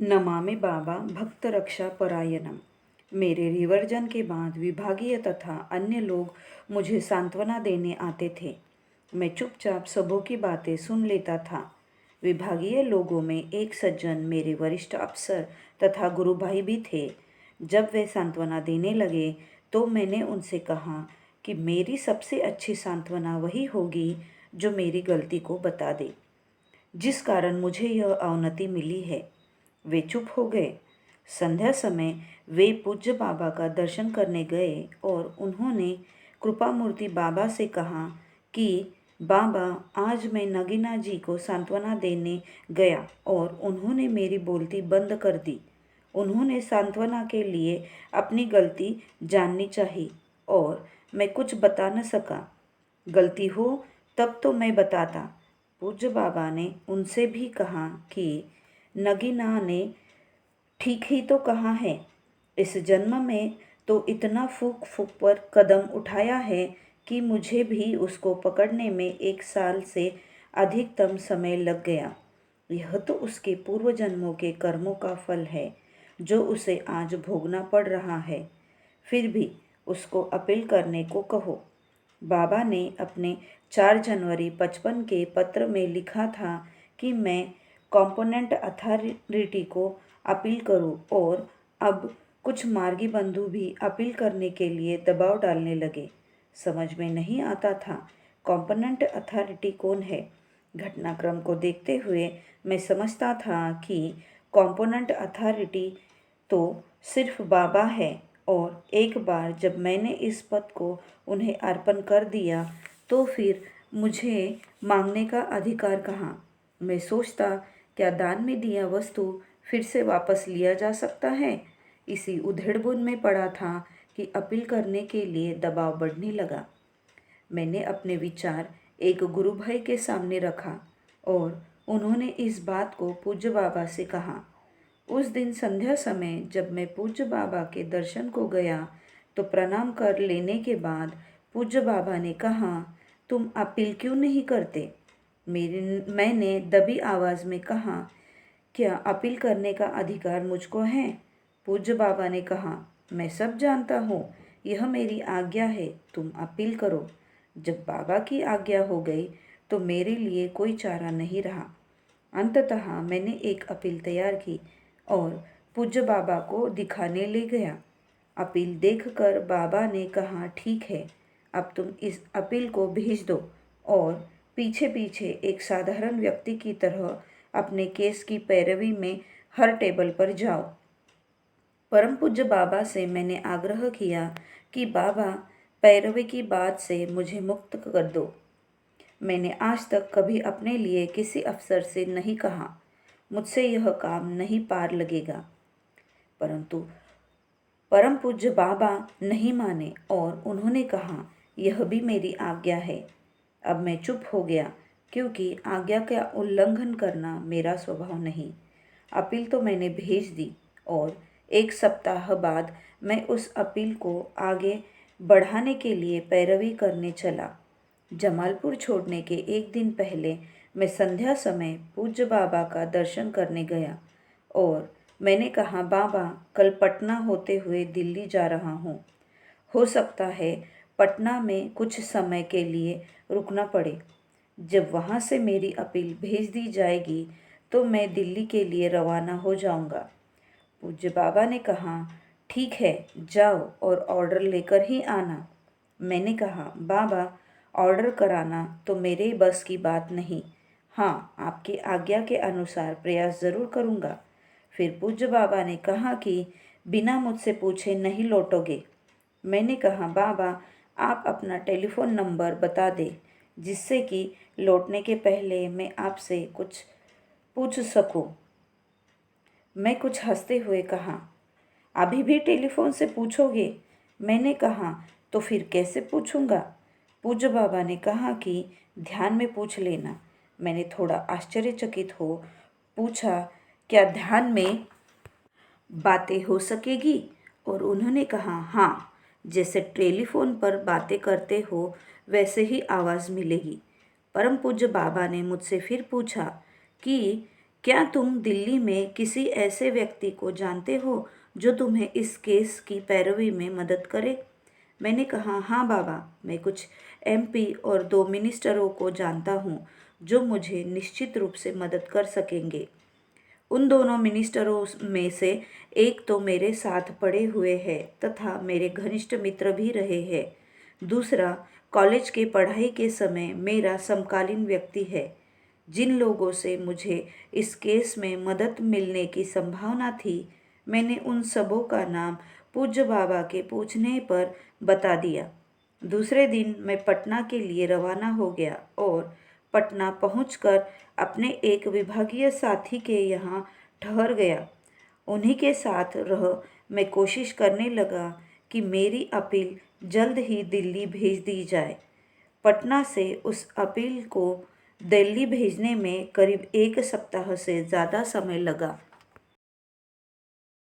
नमामि बाबा भक्त रक्षा परायणम। मेरे रिवर्जन के बाद विभागीय तथा अन्य लोग मुझे सांत्वना देने आते थे। मैं चुपचाप सबों की बातें सुन लेता था। विभागीय लोगों में एक सज्जन मेरे वरिष्ठ अफसर तथा गुरु भाई भी थे। जब वे सांत्वना देने लगे तो मैंने उनसे कहा कि मेरी सबसे अच्छी सांत्वना वही होगी जो मेरी गलती को बता दे, जिस कारण मुझे यह अवनति मिली है। वे चुप हो गए। संध्या समय वे पूज्य बाबा का दर्शन करने गए और उन्होंने कृपा मूर्ति बाबा से कहा कि बाबा, आज मैं नगीना जी को सांत्वना देने गया और उन्होंने मेरी बोलती बंद कर दी। उन्होंने सांत्वना के लिए अपनी गलती जाननी चाहिए और मैं कुछ बता न सका। गलती हो तब तो मैं बताता। पूज्य बाबा ने उनसे भी कहा कि नगीना ने ठीक ही तो कहा है। इस जन्म में तो इतना फूक फूक पर कदम उठाया है कि मुझे भी उसको पकड़ने में 1 साल से अधिकतम समय लग गया। यह तो उसके पूर्व जन्मों के कर्मों का फल है जो उसे आज भोगना पड़ रहा है। फिर भी उसको अपील करने को कहो। बाबा ने अपने 4 जनवरी 55 के पत्र में लिखा था कि मैं कॉम्पोनेंट अथॉरिटी को अपील करूं और अब कुछ मार्गी बंधु भी अपील करने के लिए दबाव डालने लगे। समझ में नहीं आता था कॉम्पोनेंट अथॉरिटी कौन है। घटनाक्रम को देखते हुए मैं समझता था कि कॉम्पोनेंट अथॉरिटी तो सिर्फ बाबा है और एक बार जब मैंने इस पद को उन्हें अर्पण कर दिया तो फिर मुझे मांगने का अधिकार कहाँ। मैं सोचता, क्या दान में दिया वस्तु फिर से वापस लिया जा सकता है। इसी उधेड़बुन में पड़ा था कि अपील करने के लिए दबाव बढ़ने लगा। मैंने अपने विचार एक गुरु भाई के सामने रखा और उन्होंने इस बात को पूज्य बाबा से कहा। उस दिन संध्या समय जब मैं पूज्य बाबा के दर्शन को गया तो प्रणाम कर लेने के बाद पूज्य बाबा ने कहा, तुम अपील क्यों नहीं करते। मैंने दबी आवाज़ में कहा, क्या अपील करने का अधिकार मुझको है। पूज्य बाबा ने कहा, मैं सब जानता हूँ, यह मेरी आज्ञा है, तुम अपील करो। जब बाबा की आज्ञा हो गई तो मेरे लिए कोई चारा नहीं रहा। अंततः मैंने एक अपील तैयार की और पूज्य बाबा को दिखाने ले गया। अपील देखकर बाबा ने कहा, ठीक है, अब तुम इस अपील को भेज दो और पीछे पीछे एक साधारण व्यक्ति की तरह अपने केस की पैरवी में हर टेबल पर जाओ। परम पूज्य बाबा से मैंने आग्रह किया कि बाबा, पैरवी की बात से मुझे मुक्त कर दो। मैंने आज तक कभी अपने लिए किसी अफसर से नहीं कहा, मुझसे यह काम नहीं पार लगेगा। परंतु परम पूज्य बाबा नहीं माने और उन्होंने कहा, यह भी मेरी आज्ञा है। अब मैं चुप हो गया क्योंकि आज्ञा का उल्लंघन करना मेरा स्वभाव नहीं। अपील तो मैंने भेज दी और 1 सप्ताह बाद मैं उस अपील को आगे बढ़ाने के लिए पैरवी करने चला। जमालपुर छोड़ने के 1 दिन पहले मैं संध्या समय पूज्य बाबा का दर्शन करने गया और मैंने कहा, बाबा, कल पटना होते हुए दिल्ली जा रहा हूँ। हो सकता है पटना में कुछ समय के लिए रुकना पड़े। जब वहाँ से मेरी अपील भेज दी जाएगी तो मैं दिल्ली के लिए रवाना हो जाऊँगा। पूज्य बाबा ने कहा, ठीक है, जाओ और ऑर्डर लेकर ही आना। मैंने कहा, बाबा, ऑर्डर कराना तो मेरे बस की बात नहीं। हाँ, आपकी आज्ञा के अनुसार प्रयास ज़रूर करूँगा। फिर पूज्य बाबा ने कहा कि बिना मुझसे पूछे नहीं लौटोगे। मैंने कहा, बाबा, आप अपना टेलीफोन नंबर बता दें जिससे कि लौटने के पहले मैं आपसे कुछ पूछ सकूं। मैं कुछ हंसते हुए कहा, अभी भी टेलीफोन से पूछोगे। मैंने कहा, तो फिर कैसे पूछूंगा। पूज्य बाबा ने कहा कि ध्यान में पूछ लेना। मैंने थोड़ा आश्चर्यचकित हो पूछा, क्या ध्यान में बातें हो सकेगी। और उन्होंने कहा, हाँ, जैसे टेलीफोन पर बातें करते हो वैसे ही आवाज़ मिलेगी। परम पूज्य बाबा ने मुझसे फिर पूछा कि क्या तुम दिल्ली में किसी ऐसे व्यक्ति को जानते हो जो तुम्हें इस केस की पैरवी में मदद करे? मैंने कहा, हाँ बाबा, मैं कुछ एमपी और 2 मिनिस्टरों को जानता हूँ जो मुझे निश्चित रूप से मदद कर सकेंगे। उन दोनों मिनिस्टरों में से एक तो मेरे साथ पढ़े हुए है तथा मेरे घनिष्ठ मित्र भी रहे हैं। दूसरा कॉलेज के पढ़ाई के समय मेरा समकालीन व्यक्ति है। जिन लोगों से मुझे इस केस में मदद मिलने की संभावना थी, मैंने उन सबों का नाम पूज्य बाबा के पूछने पर बता दिया। दूसरे दिन मैं पटना के लिए रवाना हो गया और पटना पहुंचकर अपने एक विभागीय साथी के यहाँ ठहर गया। उन्हीं के साथ रह मैं कोशिश करने लगा कि मेरी अपील जल्द ही दिल्ली भेज दी जाए। पटना से उस अपील को दिल्ली भेजने में करीब 1 सप्ताह से ज़्यादा समय लगा।